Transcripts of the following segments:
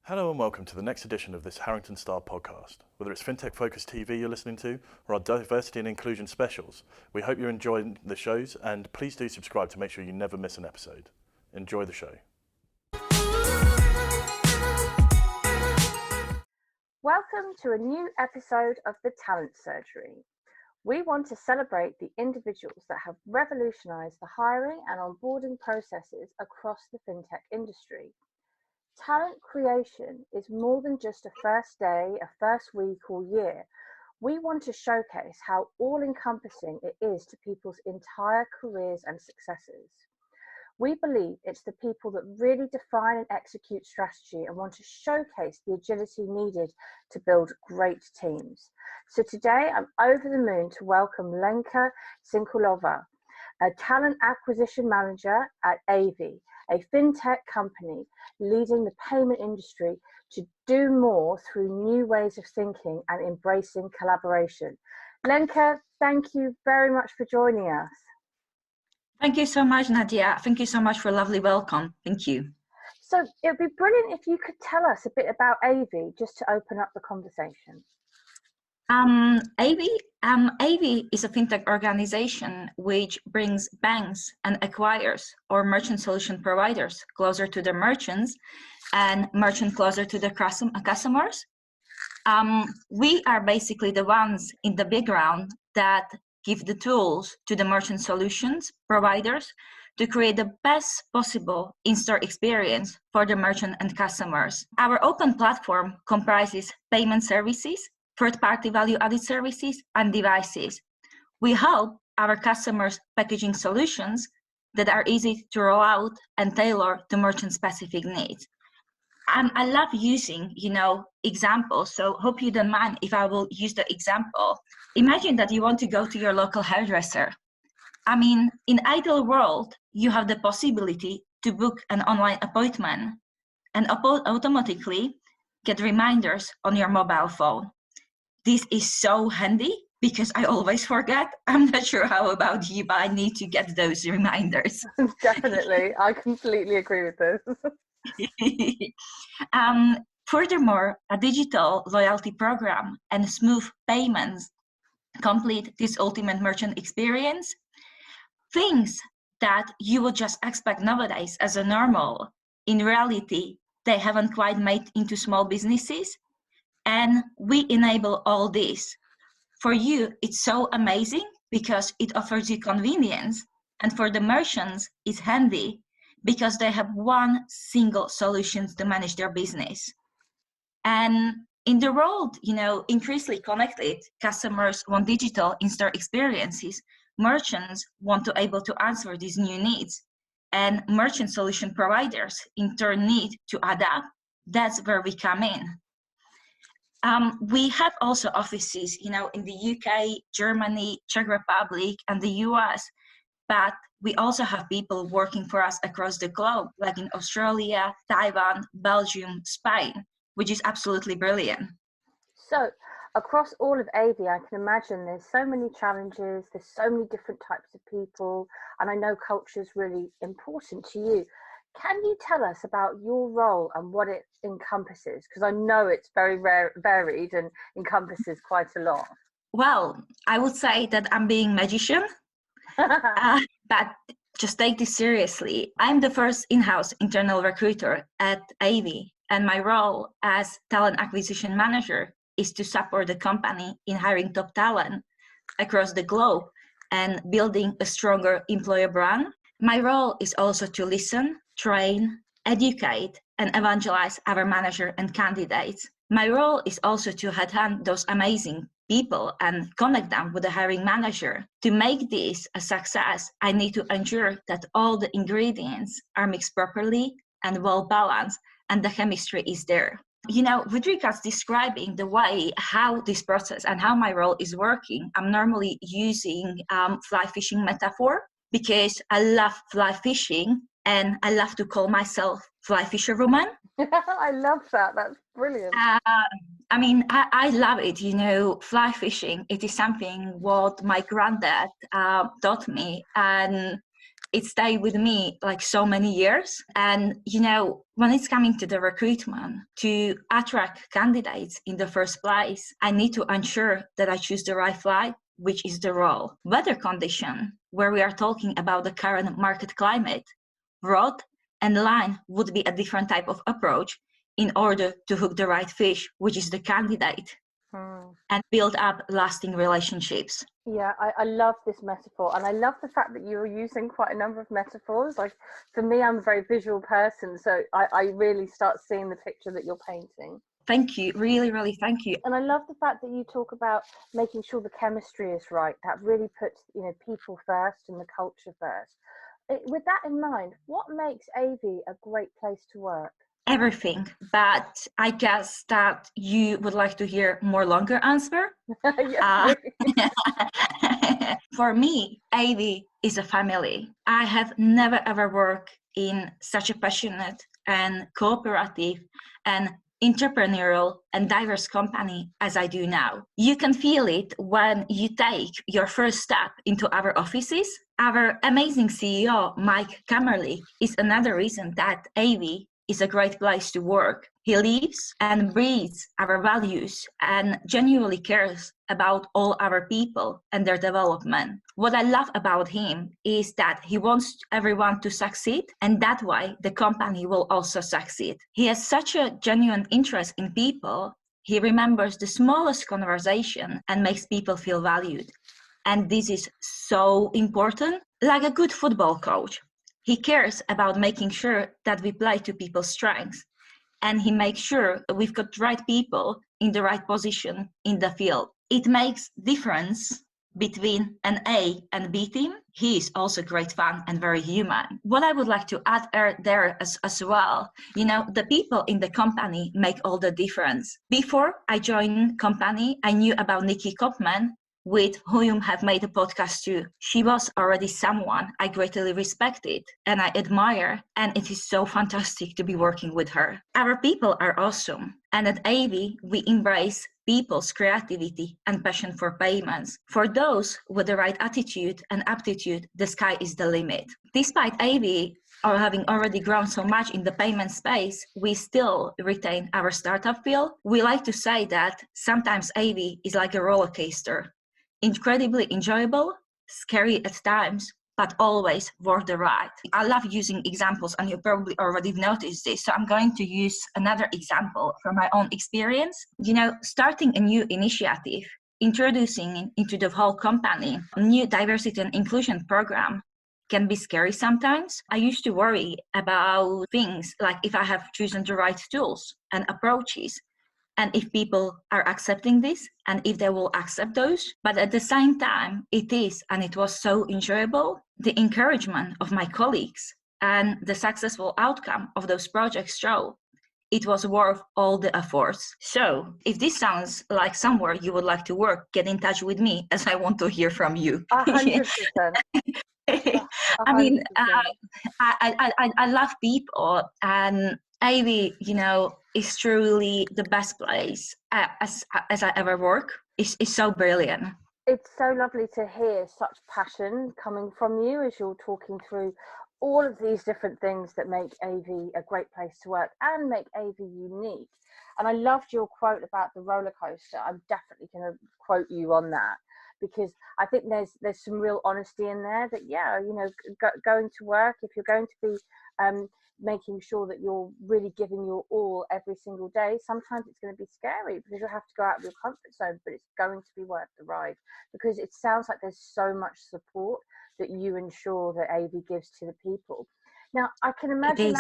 Hello and welcome to the next edition of this Harrington Starr podcast. Whether it's FinTech-focused TV you're listening to or our diversity and inclusion specials, we hope you're enjoying the shows, and please do subscribe to make sure you never miss an episode. Enjoy the show. Welcome to a new episode of The Talent Surgery. We want to celebrate the individuals that have revolutionised the hiring and onboarding processes across the FinTech industry. Talent creation is more than just a first day, a first week or year. We want to showcase how all-encompassing it is to people's entire careers and successes. We believe it's the people that really define and execute strategy and want to showcase the agility needed to build great teams. So today I'm over the moon to welcome Lenka Cinculova, a talent acquisition manager at Aevi, a fintech company leading the payment industry to do more through new ways of thinking and embracing collaboration. Lenka, thank you very much for joining us. Thank you so much, Nadia. Thank you so much for a lovely welcome. Thank you. So it would be brilliant if you could tell us a bit about Aevi, just to open up the conversation. Aevi is a fintech organization which brings banks and acquirers or merchant solution providers closer to the merchants and merchant closer to the customers. We are basically the ones in the background that give the tools to the merchant solutions providers to create the best possible in-store experience for the merchant and customers. Our open platform comprises payment services, third-party value-added services, and devices. We help our customers packaging solutions that are easy to roll out and tailor to merchant-specific needs. I love using, examples, so hope you don't mind if I will use the example. Imagine that you want to go to your local hairdresser. In ideal world, you have the possibility to book an online appointment and automatically get reminders on your mobile phone. This is so handy because I always forget. I'm not sure how about you, but I need to get those reminders. Definitely, I completely agree with this. Furthermore, a digital loyalty program and smooth payments complete this ultimate merchant experience. Things that you would just expect nowadays as a normal, in reality, they haven't quite made into small businesses. And we enable all this. For you, it's so amazing because it offers you convenience. And for the merchants, it's handy because they have one single solution to manage their business. And in the world, increasingly connected, customers want digital in-store experiences. Merchants want to able to answer these new needs. And merchant solution providers in turn need to adapt. That's where we come in. We have also offices, in the UK, Germany, Czech Republic, and the US, but we also have people working for us across the globe, like in Australia, Taiwan, Belgium, Spain, which is absolutely brilliant. So across all of Aevi, I can imagine there's so many challenges, there's so many different types of people, and I know culture is really important to you. Can you tell us about your role and what it encompasses? Because I know it's very varied and encompasses quite a lot. Well, I would say that I'm being magician, but just take this seriously. I'm the first in-house internal recruiter at Aevi, and my role as talent acquisition manager is to support the company in hiring top talent across the globe and building a stronger employer brand. My role is also to listen, train, educate, and evangelize our manager and candidates. My role is also to headhunt those amazing people and connect them with the hiring manager. To make this a success, I need to ensure that all the ingredients are mixed properly and well balanced, and the chemistry is there. With regards describing the way how this process and how my role is working, I'm normally using fly fishing metaphor because I love fly fishing and I love to call myself fly fisherwoman. I love that. That's brilliant. I love it. Fly fishing, it is something what my granddad taught me, and it stayed with me like so many years. And, when it's coming to the recruitment, to attract candidates in the first place, I need to ensure that I choose the right flight, which is the role. Weather condition, where we are talking about the current market climate, rod and line would be a different type of approach in order to hook the right fish, which is the candidate, and build up lasting relationships. Yeah, I love this metaphor, and I love the fact that you're using quite a number of metaphors. Like, for me, I'm a very visual person, so I really start seeing the picture that you're painting. Thank you, really, really thank you. And I love the fact that you talk about making sure the chemistry is right. That really puts, people first and the culture first. With that in mind, what makes Aevi a great place to work? Everything, but I guess that you would like to hear more longer answer. Yes, For me, Aevi is a family. I have never ever worked in such a passionate and cooperative and entrepreneurial and diverse company as I do now. You can feel it when you take your first step into our offices. Our amazing CEO, Mike Kammerly, is another reason that Aevi is a great place to work. He lives and breathes our values and genuinely cares about all our people and their development. What I love about him is that he wants everyone to succeed, and that way the company will also succeed. He has such a genuine interest in people. He remembers the smallest conversation and makes people feel valued. And this is so important, like a good football coach. He cares about making sure that we play to people's strengths, and he makes sure that we've got the right people in the right position in the field. It makes difference between an A and B team. He is also great fun and very human. What I would like to add there as well, the people in the company make all the difference. Before I joined company, I knew about Nikki Kopman, with whom have made a podcast too. She was already someone I greatly respected and I admire, and it is so fantastic to be working with her. Our people are awesome, and at Aevi, we embrace people's creativity and passion for payments. For those with the right attitude and aptitude, the sky is the limit. Despite Aevi having already grown so much in the payment space, we still retain our startup feel. We like to say that sometimes Aevi is like a roller coaster. Incredibly enjoyable, scary at times, but always worth the ride. I love using examples, and you probably already noticed this, so I'm going to use another example from my own experience. Starting a new initiative, introducing into the whole company a new diversity and inclusion program can be scary sometimes. I used to worry about things like if I have chosen the right tools and approaches, and if people are accepting this and if they will accept those. But at the same time, it was so enjoyable. The encouragement of my colleagues and the successful outcome of those projects show it was worth all the efforts. So if this sounds like somewhere you would like to work, get in touch with me, as I want to hear from you. 100%. I mean, I love people, and Aevi, is truly the best place as I ever work. It's so brilliant. It's so lovely to hear such passion coming from you as you're talking through all of these different things that make Aevi a great place to work and make Aevi unique. And I loved your quote about the roller coaster. I'm definitely going to quote you on that, because I think there's some real honesty in there that, going to work, if you're going to be making sure that you're really giving your all every single day, sometimes it's going to be scary because you'll have to go out of your comfort zone, but it's going to be worth the ride, because it sounds like there's so much support that you ensure that Aevi gives to the people. Now, I can imagine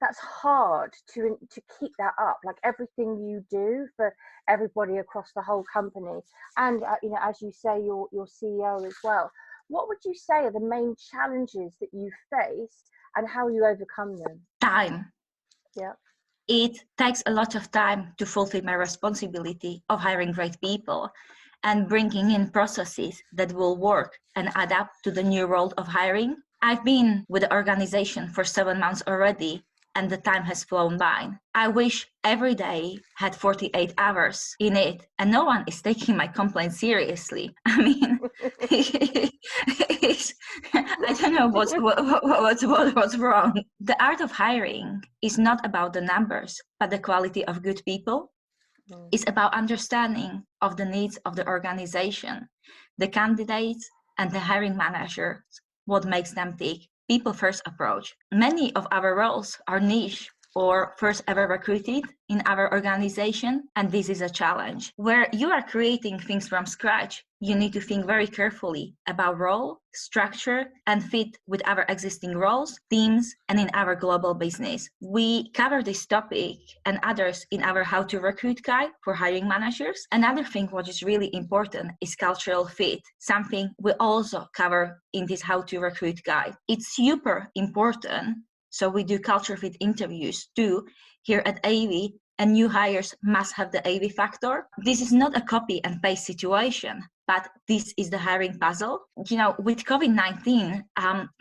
that's hard to keep that up, like everything you do for everybody across the whole company, and as you say, your CEO as well. What would you say are the main challenges that you face and how you overcome them? Time. Yeah. It takes a lot of time to fulfill my responsibility of hiring great people and bringing in processes that will work and adapt to the new world of hiring. I've been with the organization for 7 months already, and the time has flown by. I wish every day had 48 hours in it, and no one is taking my complaint seriously. I mean, I don't know what's wrong. The art of hiring is not about the numbers, but the quality of good people. It's about understanding of the needs of the organization, the candidates and the hiring managers, what makes them tick. People first approach. Many of our roles are niche or first ever recruited in our organization, and this is a challenge. Where you are creating things from scratch, you need to think very carefully about role, structure, and fit with our existing roles, teams, and in our global business. We cover this topic and others in our How to Recruit guide for hiring managers. Another thing which is really important is cultural fit, something we also cover in this How to Recruit guide. It's super important. So we do culture fit interviews too here at Aevi, and new hires must have the Aevi factor. This is not a copy and paste situation, but this is the hiring puzzle. With COVID-19,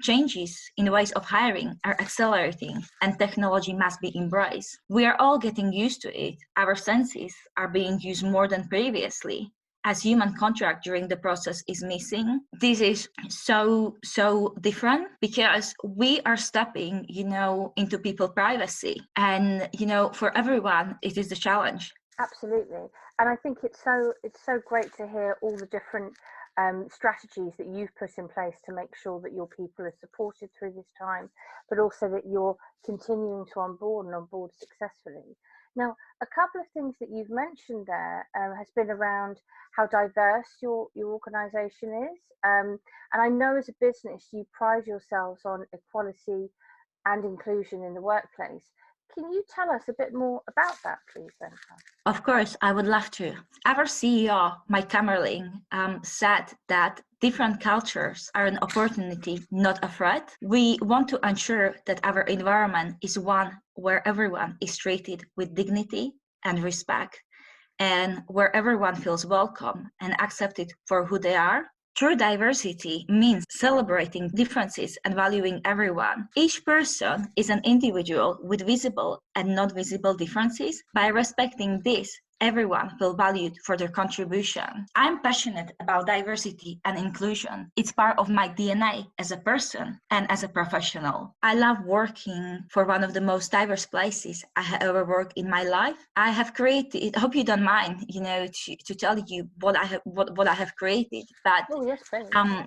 changes in the ways of hiring are accelerating and technology must be embraced. We are all getting used to it. Our senses are being used more than previously. As human contact during the process is missing. This is so different because we are stepping, into people's privacy. And, for everyone, it is the challenge. Absolutely. And I think it's so great to hear all the different strategies that you've put in place to make sure that your people are supported through this time, but also that you're continuing to onboard successfully. Now, a couple of things that you've mentioned there has been around how diverse your organisation is. And I know as a business, you pride yourselves on equality and inclusion in the workplace. Can you tell us a bit more about that, please, Lenka? Of course, I would love to. Our CEO, Mike Kammerling, said that different cultures are an opportunity, not a threat. We want to ensure that our environment is one where everyone is treated with dignity and respect, and where everyone feels welcome and accepted for who they are. True diversity means celebrating differences and valuing everyone. Each person is an individual with visible and not visible differences. By respecting this, everyone feels valued for their contribution. I'm passionate about diversity and inclusion. It's part of my DNA as a person and as a professional. I love working for one of the most diverse places I have ever worked in my life. I have created, I hope you don't mind, to tell you what I have created, but yes,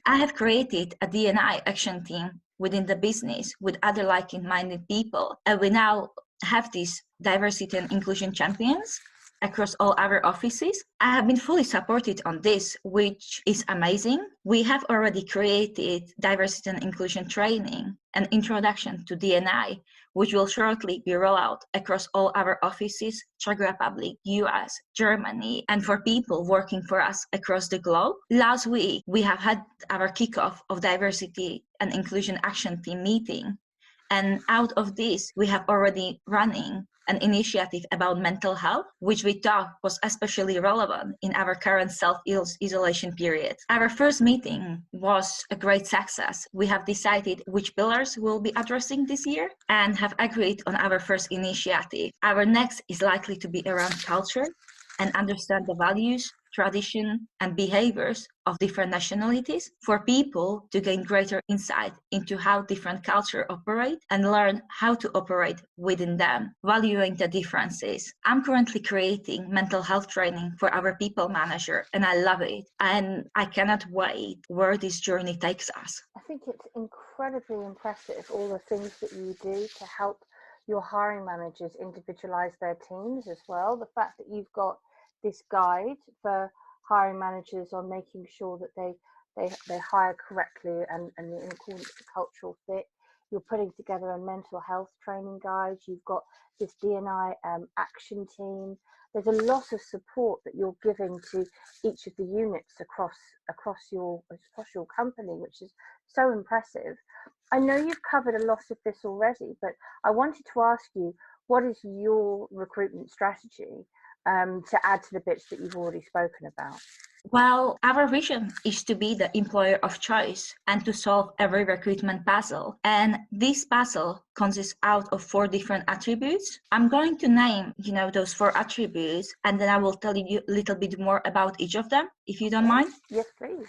I have created a D&I action team within the business with other like-minded people. And we now have these diversity and inclusion champions across all our offices. I have been fully supported on this, which is amazing. We have already created diversity and inclusion training and introduction to D&I, which will shortly be rolled out across all our offices, Czech Republic, US, Germany, and for people working for us across the globe. Last week, we have had our kickoff of diversity and inclusion action team meeting. And out of this, we have already running an initiative about mental health, which we thought was especially relevant in our current self-isolation period. Our first meeting was a great success. We have decided which pillars we'll be addressing this year and have agreed on our first initiative. Our next is likely to be around culture and understand the values, tradition, and behaviors of different nationalities for people to gain greater insight into how different cultures operate and learn how to operate within them, valuing the differences. I'm currently creating mental health training for our people manager, and I love it. And I cannot wait where this journey takes us. I think it's incredibly impressive, all the things that you do to help your hiring managers individualize their teams as well. The fact that you've got this guide for hiring managers on making sure that they hire correctly and in accordance to cultural fit. You're putting together a mental health training guide. You've got this D&I action team. There's a lot of support that you're giving to each of the units across your company, which is so impressive. I know you've covered a lot of this already, but I wanted to ask you, what is your recruitment strategy to add to the bits that you've already spoken about? Well, our vision is to be the employer of choice and to solve every recruitment puzzle. And this puzzle consists out of 4 different attributes. I'm going to name, those 4 attributes, and then I will tell you a little bit more about each of them, if you don't mind. Yes, please.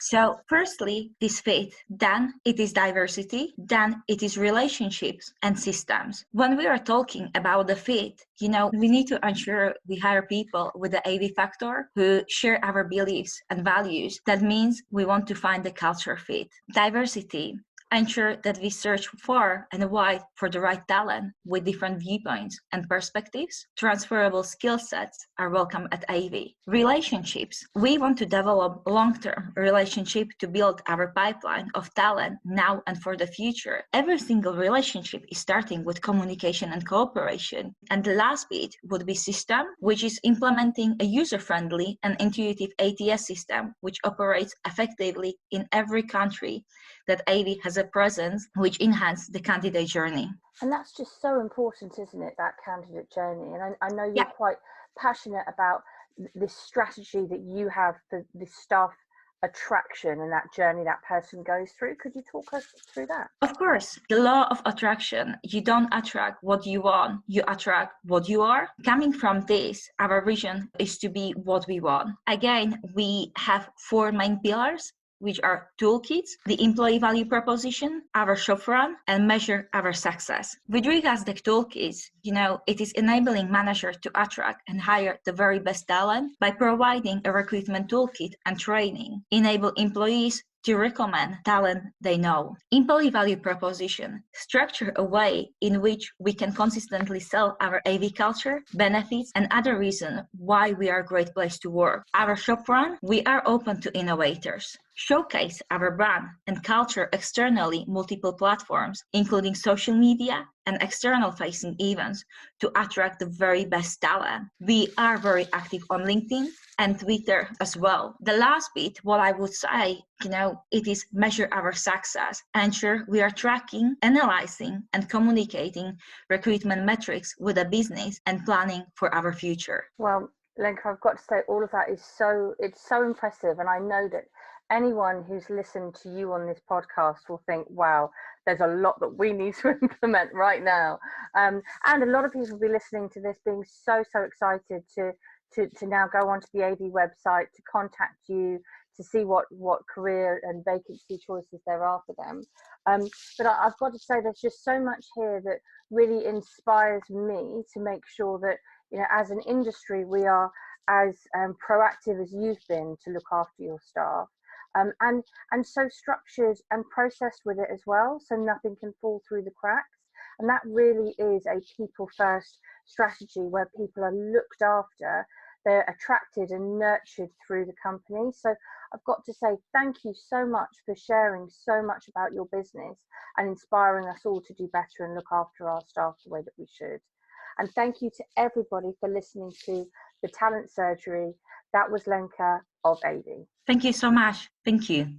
So firstly, it is fit, then it is diversity, then it is relationships and systems. When we are talking about the fit, we need to ensure we hire people with the Aevi factor who share our beliefs and values. That means we want to find the culture fit. Diversity. Ensure that we search far and wide for the right talent with different viewpoints and perspectives. Transferable skill sets are welcome at Aevi. Relationships. We want to develop long-term relationship to build our pipeline of talent now and for the future. Every single relationship is starting with communication and cooperation. And the last bit would be system, which is implementing a user-friendly and intuitive ATS system which operates effectively in every country that Aevi has a presence, which enhance the candidate journey. And that's just so important, isn't it, that candidate journey? And I know you're quite passionate about this strategy that you have for the staff attraction and that journey that person goes through. Could you talk us through that? Of course, the law of attraction. You don't attract what you want, you attract what you are. Coming from this, our vision is to be what we want. Again, we have 4 main pillars, which are toolkits, the employee value proposition, our shop run, and measure our success. With regards to the toolkits, it is enabling managers to attract and hire the very best talent by providing a recruitment toolkit and training, enable employees to recommend talent they know. Employee value proposition, structure a way in which we can consistently sell our Aevi culture, benefits, and other reasons why we are a great place to work. Our shop run, we are open to innovators. Showcase our brand and culture externally, multiple platforms, including social media and external facing events to attract the very best talent. We are very active on LinkedIn and Twitter as well. The last bit, what I would say, it is measure our success, ensure we are tracking, analyzing, and communicating recruitment metrics with the business and planning for our future. Well, Lenka, I've got to say all of that is it's so impressive. And I know that anyone who's listened to you on this podcast will think, wow, there's a lot that we need to implement right now. And a lot of people will be listening to this being so excited to now go onto the Aevi website, to contact you, to see what career and vacancy choices there are for them. But I've got to say there's just so much here that really inspires me to make sure that, as an industry, we are as proactive as you've been to look after your staff. And so structured and processed with it as well, so nothing can fall through the cracks. And that really is a people first strategy where people are looked after, they're attracted and nurtured through the company. So I've got to say thank you so much for sharing so much about your business and inspiring us all to do better and look after our staff the way that we should. And thank you to everybody for listening to The Talent Surgery. That was Lenka of Aevi. Thank you so much. Thank you.